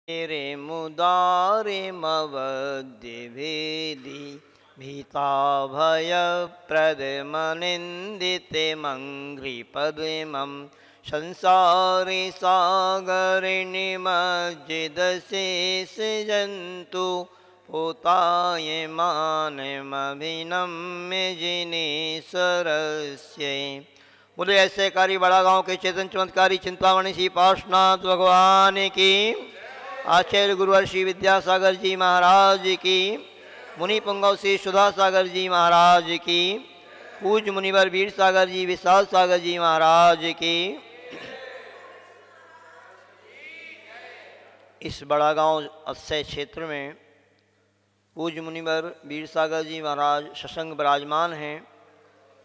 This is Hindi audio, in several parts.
रे मुदारे मवद्यभेदी भीता भय प्रदमनिंदिते मंघ्रिपद्मं संसारे सागरे निमज्जिदशेष जंतु पोताय मानमभिनम्य जिनेश्वरस्य। बोले ऐसे कारी बड़ा गांव के चेतन चमत्कारी चिंतामणि श्री पार्श्वनाथ भगवान की, आचार्य गुरुवर श्री विद्यासागर जी महाराज की, मुनि पुंगव श्री सुधा सागर जी महाराज की, पूज्य मुनिवर वीर सागर जी विशाल सागर जी महाराज की। इस बड़ा गांव अक्षय क्षेत्र में पूज्य मुनिवर वीर सागर जी महाराज सत्संग विराजमान हैं।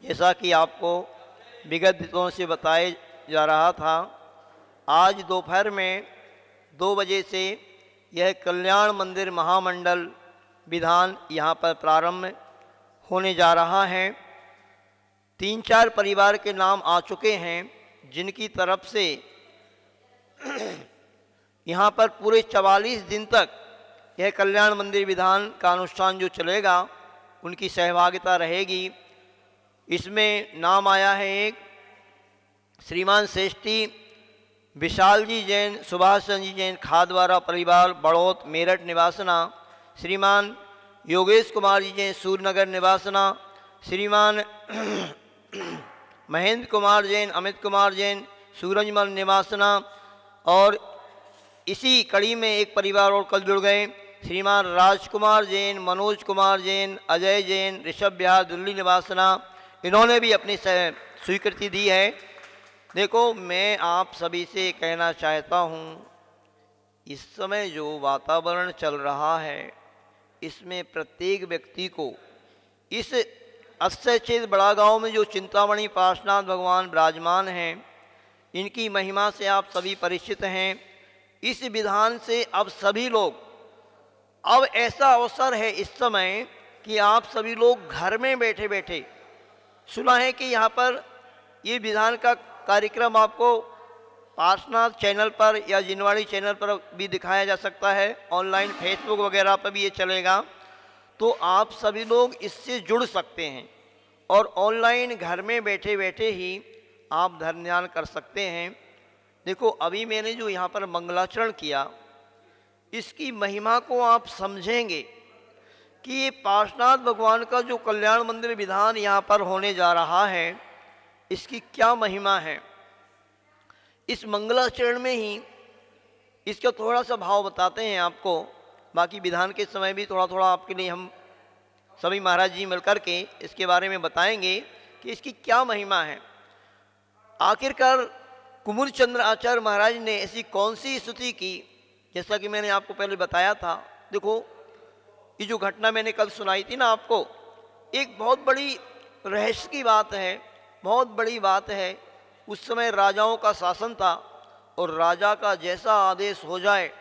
जैसा कि आपको विगत दिनों से बताया जा रहा था, आज दोपहर में 2 बजे से यह कल्याण मंदिर महामंडल विधान यहाँ पर प्रारंभ होने जा रहा है। 3-4 परिवार के नाम आ चुके हैं, जिनकी तरफ से यहाँ पर पूरे 44 दिन तक यह कल्याण मंदिर विधान का अनुष्ठान जो चलेगा, उनकी सहभागिता रहेगी। इसमें नाम आया है एक श्रीमान श्रेष्ठी विशाल जी जैन, सुभाष चंद्र जी जैन खादवारा परिवार बड़ौत मेरठ निवासना, श्रीमान योगेश कुमार जी जैन सूर्यनगर निवासना, श्रीमान महेंद्र कुमार जैन, अमित कुमार जैन सूरजमल निवासना। और इसी कड़ी में एक परिवार और कल जुड़ गए, श्रीमान राजकुमार जैन, मनोज कुमार जैन, अजय जैन ऋषभ बिहार दिल्ली निवासना। इन्होंने भी अपनी स्वीकृति दी है। देखो, मैं आप सभी से कहना चाहता हूँ, इस समय जो वातावरण चल रहा है, इसमें प्रत्येक व्यक्ति को इस अक्षय क्षेत्र बड़ा गांव में जो चिंतामणि पार्श्वनाथ भगवान विराजमान हैं, इनकी महिमा से आप सभी परिचित हैं। इस विधान से अब सभी लोग, अब ऐसा अवसर है इस समय कि आप सभी लोग घर में बैठे बैठे, सुना है कि यहाँ पर ये विधान का कार्यक्रम आपको पार्श्वनाथ चैनल पर या जिनवाड़ी चैनल पर भी दिखाया जा सकता है, ऑनलाइन फेसबुक वगैरह पर भी ये चलेगा। तो आप सभी लोग इससे जुड़ सकते हैं और ऑनलाइन घर में बैठे बैठे ही आप धर्म ध्यान कर सकते हैं। देखो, अभी मैंने जो यहाँ पर मंगलाचरण किया, इसकी महिमा को आप समझेंगे कि ये पार्श्वनाथ भगवान का जो कल्याण मंदिर विधान यहाँ पर होने जा रहा है, इसकी क्या महिमा है। इस मंगलाचरण में ही इसका थोड़ा सा भाव बताते हैं आपको। बाकी विधान के समय भी थोड़ा थोड़ा आपके लिए हम सभी महाराज जी मिलकर के इसके बारे में बताएंगे कि इसकी क्या महिमा है। आखिरकार कुमुद चंद्र आचार्य महाराज ने ऐसी कौन सी स्तुति की, जैसा कि मैंने आपको पहले बताया था। देखो, ये जो घटना मैंने कल सुनाई थी ना आपको, एक बहुत बड़ी रहस्य की बात है, बहुत बड़ी बात है। उस समय राजाओं का शासन था और राजा का जैसा आदेश हो जाए,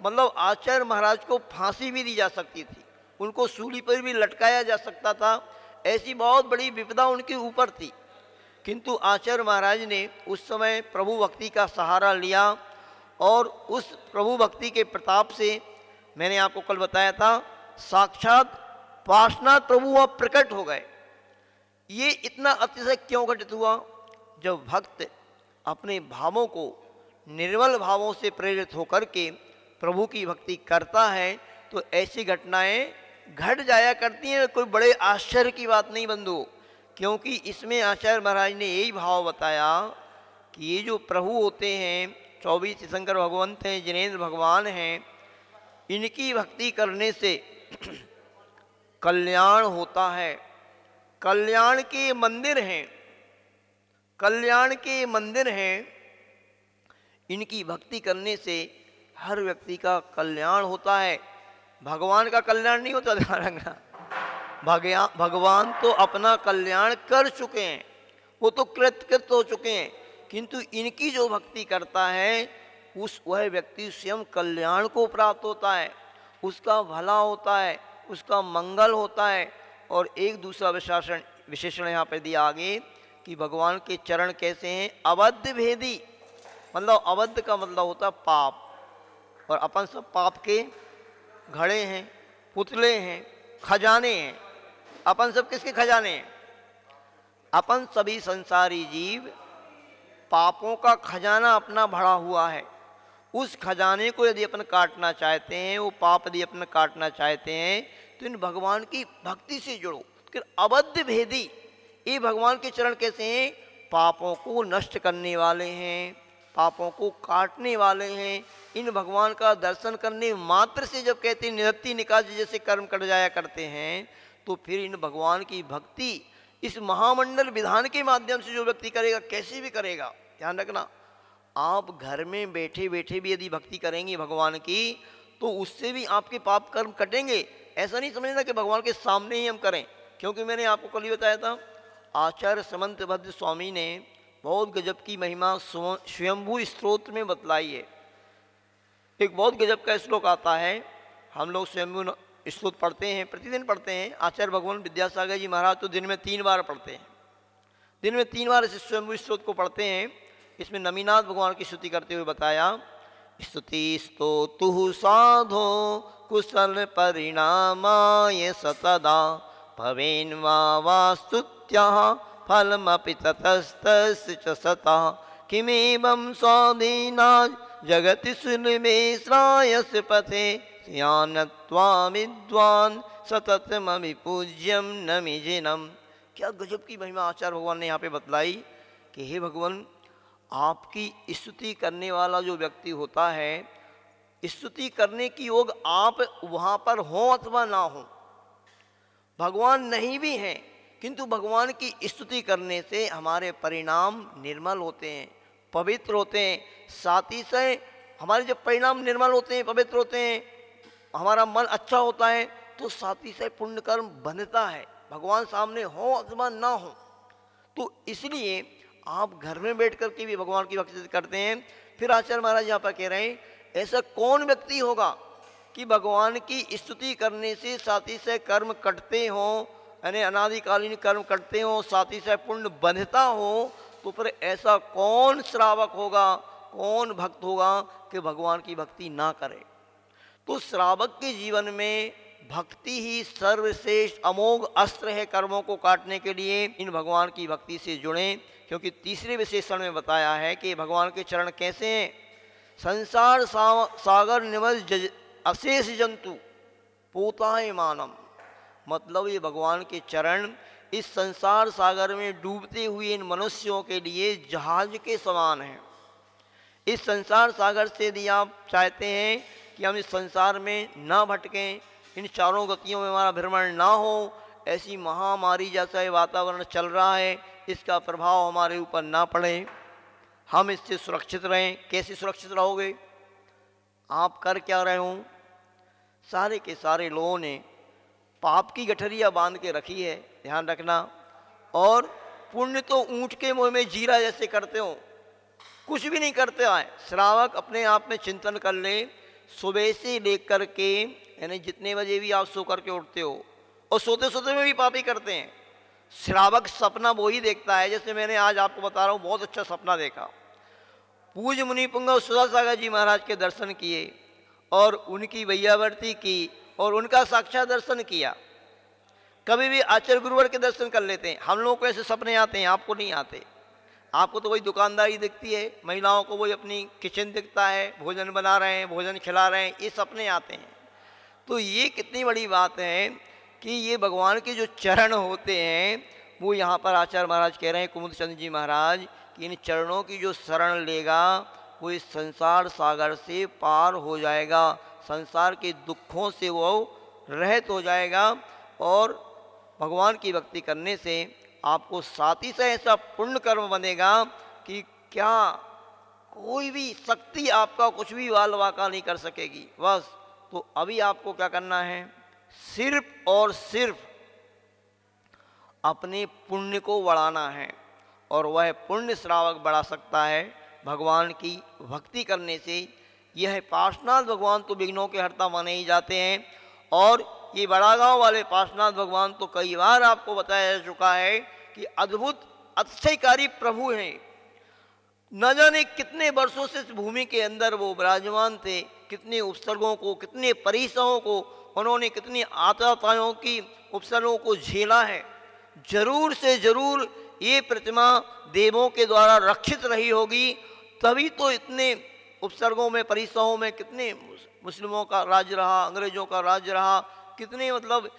मतलब आचार्य महाराज को फांसी भी दी जा सकती थी, उनको सूली पर भी लटकाया जा सकता था। ऐसी बहुत बड़ी विपदा उनके ऊपर थी, किंतु आचार्य महाराज ने उस समय प्रभु भक्ति का सहारा लिया और उस प्रभु भक्ति के प्रताप से, मैंने आपको कल बताया था, साक्षात पार्श्वनाथ प्रभु वहाँ प्रकट हो गए। ये इतना अतिशय क्यों घटित हुआ? जब भक्त अपने भावों को निर्मल भावों से प्रेरित होकर के प्रभु की भक्ति करता है, तो ऐसी घटनाएं घट जाया करती हैं। कोई बड़े आश्चर्य की बात नहीं बंधु, क्योंकि इसमें आचार्य महाराज ने यही भाव बताया कि ये जो प्रभु होते हैं, 24 तीर्थंकर भगवंत हैं, जिनेन्द्र भगवान हैं, इनकी भक्ति करने से कल्याण होता है। कल्याण के मंदिर हैं, कल्याण के मंदिर हैं, इनकी भक्ति करने से हर व्यक्ति का कल्याण होता है। भगवान का कल्याण नहीं होता, ध्यान रखना। भगवान तो अपना कल्याण कर चुके हैं, वो तो कृत हो चुके हैं, किंतु इनकी जो भक्ति करता है, वह व्यक्ति स्वयं कल्याण को प्राप्त होता है, उसका भला होता है, उसका मंगल होता है। और एक दूसरा विशेषण यहाँ पर दिया आगे कि भगवान के चरण कैसे हैं, अबद्ध भेदी। मतलब अबद्ध का मतलब होता पाप, और अपन सब पाप के घड़े हैं, पुतले हैं, खजाने हैं। अपन सब किसके खजाने हैं? अपन सभी संसारी जीव पापों का खजाना अपना भरा हुआ है। उस खजाने को यदि अपन काटना चाहते हैं, वो पाप यदि अपन काटना चाहते हैं, तो इन भगवान की भक्ति से जुड़ो। फिर अबद्ध भेदी ये भगवान के चरण कैसे हैं? पापों को नष्ट करने वाले हैं, पापों को काटने वाले हैं। इन भगवान का दर्शन करने मात्र से जब कहते हैं निरत्ति निकास जैसे कर्म कट जाया करते हैं, तो फिर इन भगवान की भक्ति इस महामंडल विधान के माध्यम से जो व्यक्ति करेगा, कैसे भी करेगा। ध्यान रखना, आप घर में बैठे बैठे भी यदि भक्ति करेंगे भगवान की, तो उससे भी आपके पाप कर्म कटेंगे। ऐसा नहीं समझना कि भगवान के सामने ही हम करें, क्योंकि मैंने आपको कल ही बताया था, आचार्य समंत भद्र स्वामी ने बहुत गजब की महिमा स्वयंभू स्तोत्र में बतलाई है। एक बहुत गजब का श्लोक आता है, हम लोग स्वयंभू स्तोत्र पढ़ते हैं, प्रतिदिन पढ़ते हैं। आचार्य भगवान विद्यासागर जी महाराज तो दिन में 3 बार पढ़ते हैं, दिन में 3 बार इस स्वयंभू स्तोत्र को पढ़ते हैं। इसमें नमीनाथ भगवान की स्तुति करते हुए बताया, स्तुति स्तोतुः साधो कुशल परिणामाय सतदा भवेन् वा स्तुत्यः फलमपि ततस्तस्य च सतः किमेवं स्वाधीना जगति सुलभे श्रायस पथे स्यान्त्वा विद्वान् सततमपि पूज्यं नमिजिनम्। क्या गजब की महिमा आचार्य भगवान ने यहाँ पे बतलाई कि हे भगवान, आपकी स्तुति करने वाला जो व्यक्ति होता है, स्तुति करने की योग आप वहाँ पर हो अथवा ना हो, भगवान नहीं भी हैं, किंतु भगवान की स्तुति करने से हमारे परिणाम निर्मल होते हैं, पवित्र होते हैं। साथ ही से हमारे जब परिणाम निर्मल होते हैं, पवित्र होते हैं, हमारा मन अच्छा होता है, तो साथ ही से पुण्य कर्म बनता है, भगवान सामने हो अथवा ना हो। तो इसलिए आप घर में बैठ कर के भी भगवान की भक्ति करते हैं। फिर आचार्य महाराज यहाँ पर कह रहे हैं, ऐसा कौन व्यक्ति होगा कि भगवान की स्तुति करने से साथ ही से कर्म कटते हों, यानी अनादिकालीन कर्म कटते हों, साथ ही से पुण्य बंधता हो, तो फिर ऐसा कौन श्रावक होगा, कौन भक्त होगा कि भगवान की भक्ति ना करे। तो श्रावक के जीवन में भक्ति ही सर्वश्रेष्ठ अमोघ अस्त्र है कर्मों को काटने के लिए। इन भगवान की भक्ति से जुड़ें, क्योंकि तीसरे विशेषण में बताया है कि भगवान के चरण कैसे हैं। संसार सागर निमज अशेष जंतु पोताय मानम, मतलब ये भगवान के चरण इस संसार सागर में डूबते हुए इन मनुष्यों के लिए जहाज के समान हैं। इस संसार सागर से यदि आप चाहते हैं कि हम इस संसार में ना भटकें, इन चारों गतियों में हमारा भ्रमण ना हो, ऐसी महामारी जैसा ये वातावरण चल रहा है, इसका प्रभाव हमारे ऊपर ना पड़े, हम इससे सुरक्षित रहें। कैसे सुरक्षित रहोगे? आप कर क्या रहे हो? सारे के सारे लोगों ने पाप की गठरिया बांध के रखी है, ध्यान रखना। और पुण्य तो ऊँट के मुँह में जीरा जैसे करते हो, कुछ भी नहीं करते आए। श्रावक अपने आप में चिंतन कर ले, सुबह से लेकर के यानी जितने बजे भी आप सो करके उठते हो, और सोते सोते में भी पापी करते हैं। श्रावक सपना वो ही देखता है, जैसे मैंने आज आपको बता रहा हूँ, बहुत अच्छा सपना देखा। पूज्य मुनि पुंगव सुधासागर जी महाराज के दर्शन किए और उनकी वैयावर्ती की और उनका साक्षात दर्शन किया। कभी भी आचार्य गुरुवर के दर्शन कर लेते हैं। हम लोगों को ऐसे सपने आते हैं, आपको नहीं आते। आपको तो वही दुकानदारी दिखती है, महिलाओं को वही अपनी किचन दिखता है, भोजन बना रहे हैं, भोजन खिला रहे हैं, ये सपने आते हैं। तो ये कितनी बड़ी बात है कि ये भगवान के जो चरण होते हैं, वो यहाँ पर आचार्य महाराज कह रहे हैं, कुमुद चंद जी महाराज, कि इन चरणों की जो शरण लेगा वो इस संसार सागर से पार हो जाएगा, संसार के दुखों से वो रहित हो जाएगा। और भगवान की भक्ति करने से आपको साथ ही से ऐसा पुण्य कर्म बनेगा कि क्या कोई भी शक्ति आपका कुछ भी वाल वाका नहीं कर सकेगी। बस तो अभी आपको क्या करना है, सिर्फ और सिर्फ अपने पुण्य को बढ़ाना है, और वह पुण्य श्रावक बढ़ा सकता है भगवान की भक्ति करने से। यह पार्श्वनाथ भगवान तो विघ्नों के हर्ता माने ही जाते हैं, और ये बड़ा गांव वाले पार्श्वनाथ भगवान तो कई बार आपको बताया जा चुका है कि अद्भुत अतिशयकारी प्रभु हैं। न जाने कितने वर्षों से इस भूमि के अंदर वो विराजमान थे, कितने उपसर्गों को, कितने परिसरों को, उन्होंने कितनी आतताओं की उपसर्गों को झेला है। जरूर से जरूर ये प्रतिमा देवों के द्वारा रक्षित रही होगी, तभी तो इतने उपसर्गों में, परिसरों में कितने मुस्लिमों का राज रहा, अंग्रेजों का राज रहा, कितने मतलब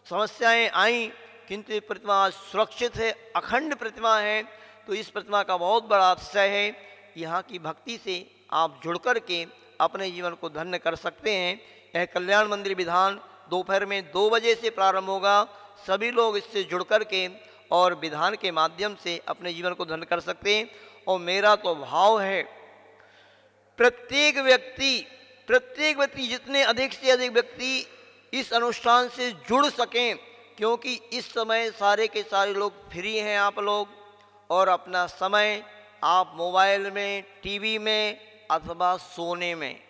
समस्याएं आईं, किंतु ये प्रतिमा सुरक्षित है, अखंड प्रतिमा है। तो इस प्रतिमा का बहुत बड़ा अतिशय है। यहाँ की भक्ति से आप जुड़ कर के अपने जीवन को धन्य कर सकते हैं। यह कल्याण मंदिर विधान दोपहर में 2 बजे से प्रारंभ होगा। सभी लोग इससे जुड़ कर के और विधान के माध्यम से अपने जीवन को धन्य कर सकते हैं। और मेरा तो भाव है प्रत्येक व्यक्ति जितने अधिक से अधिक व्यक्ति इस अनुष्ठान से जुड़ सकें, क्योंकि इस समय सारे के सारे लोग फ्री हैं आप लोग, और अपना समय आप मोबाइल में, टीवी में अथवा सोने में,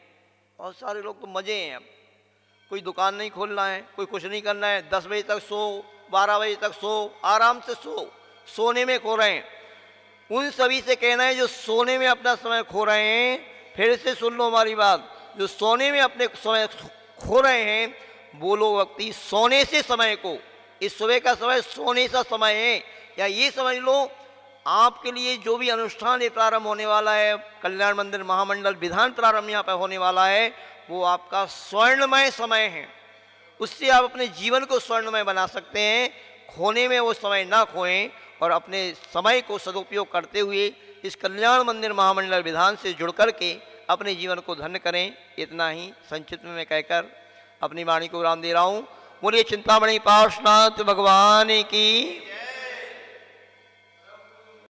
और सारे लोग तो मज़े हैं। अब कोई दुकान नहीं खोलना है, कोई कुछ नहीं करना है, 10 बजे तक सो, 12 बजे तक सो, आराम से सोने में खो रहे हैं। उन सभी से कहना है जो सोने में अपना समय खो रहे हैं, फिर से सुन लो हमारी बात, जो सोने में अपने समय खो रहे हैं वो लोग व्यक्ति सोने से समय को, इस सुबह का समय सोने सा समय है, या ये समझ लो आपके लिए जो भी अनुष्ठान ये प्रारंभ होने वाला है, कल्याण मंदिर महामंडल विधान प्रारंभ यहाँ पर होने वाला है, वो आपका स्वर्णमय समय है। उससे आप अपने जीवन को स्वर्णमय बना सकते हैं। खोने में वो समय ना खोएं और अपने समय को सदुपयोग करते हुए इस कल्याण मंदिर महामंडल विधान से जुड़ कर के अपने जीवन को धन्य करें। इतना ही संक्षिप्त में कहकर अपनी वाणी को विराम दे रहा हूँ। बोलिए चिंतामणि पार्श्वनाथ भगवान की।